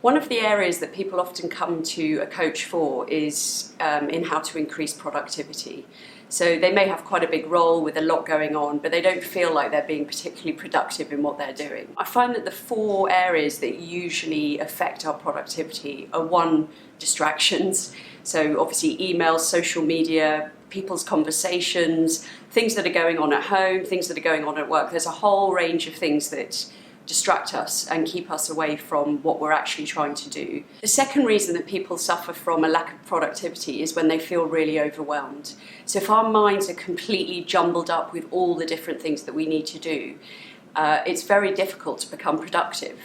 One of the areas that people often come to a coach for is in how to increase productivity. So they may have quite a big role with a lot going on, but they don't feel like they're being particularly productive in what they're doing. I find that the four areas that usually affect our productivity are: one, distractions. So obviously emails, social media, people's conversations, things that are going on at home, things that are going on at work. There's a whole range of things that distract us and keep us away from what we're actually trying to do. The second reason that people suffer from a lack of productivity is when they feel really overwhelmed. So if our minds are completely jumbled up with all the different things that we need to do, it's very difficult to become productive.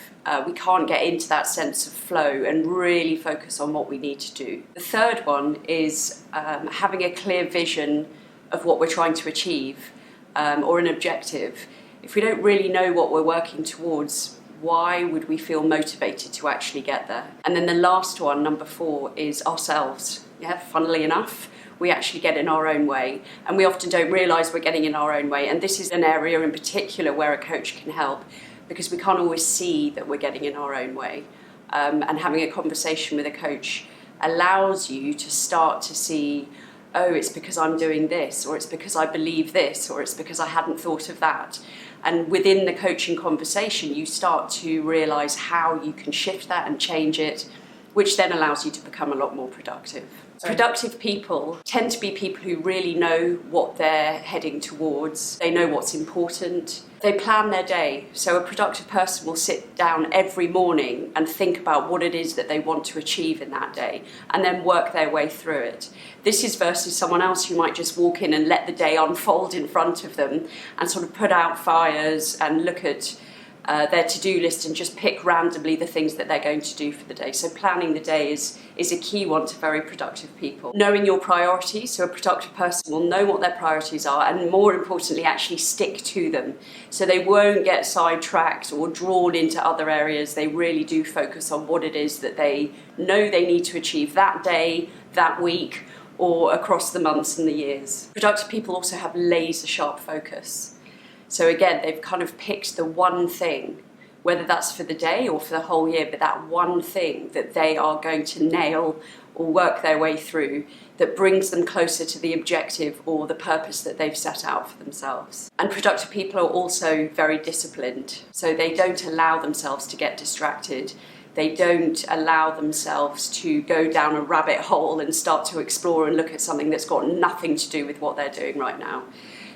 We can't get into that sense of flow and really focus on what we need to do. The third one is having a clear vision of what we're trying to achieve or an objective. If we don't really know what we're working towards, why would we feel motivated to actually get there? And then the last one, number 4, is ourselves. Funnily enough, we actually get in our own way, and we often don't realise we're getting in our own way. And this is an area in particular where a coach can help, because we can't always see that we're getting in our own way. And having a conversation with a coach allows you to start to see, oh, it's because I'm doing this, or it's because I believe this, or it's because I hadn't thought of that. And within the coaching conversation, you start to realise how you can shift that and change it, which then allows you to become a lot more productive. Productive people tend to be people who really know what they're heading towards. They know what's important. They plan their day. So a productive person will sit down every morning and think about what it is that they want to achieve in that day, and then work their way through it. This is versus someone else who might just walk in and let the day unfold in front of them and sort of put out fires and look at their to-do list and just pick randomly the things that they're going to do for the day. So planning the day is a key one to very productive people. Knowing your priorities, so a productive person will know what their priorities are, and more importantly, actually stick to them. So they won't get sidetracked or drawn into other areas. They really do focus on what it is that they know they need to achieve that day, that week, or across the months and the years. Productive people also have laser sharp focus. So again, they've kind of picked the one thing, whether that's for the day or for the whole year, but that one thing that they are going to nail or work their way through that brings them closer to the objective or the purpose that they've set out for themselves. And productive people are also very disciplined, so they don't allow themselves to get distracted. They don't allow themselves to go down a rabbit hole and start to explore and look at something that's got nothing to do with what they're doing right now.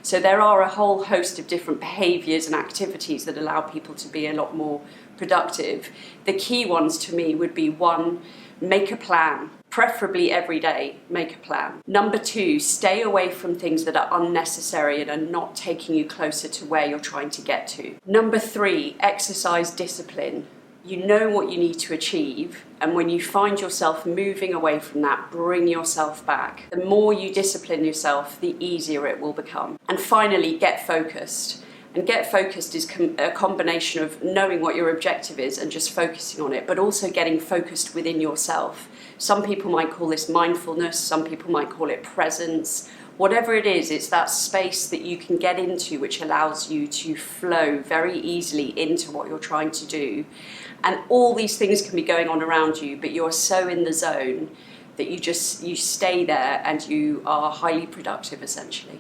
So there are a whole host of different behaviours and activities that allow people to be a lot more productive. The key ones to me would be: 1, make a plan, preferably every day, make a plan. Number 2, stay away from things that are unnecessary and are not taking you closer to where you're trying to get to. Number 3, exercise discipline. You know what you need to achieve, and when you find yourself moving away from that, bring yourself back. The more you discipline yourself, the easier it will become. And finally, get focused. And get focused is a combination of knowing what your objective is and just focusing on it, but also getting focused within yourself. Some people might call this mindfulness, some people might call it presence. Whatever it is, it's that space that you can get into which allows you to flow very easily into what you're trying to do. And all these things can be going on around you, but you're so in the zone that you stay there and you are highly productive, essentially.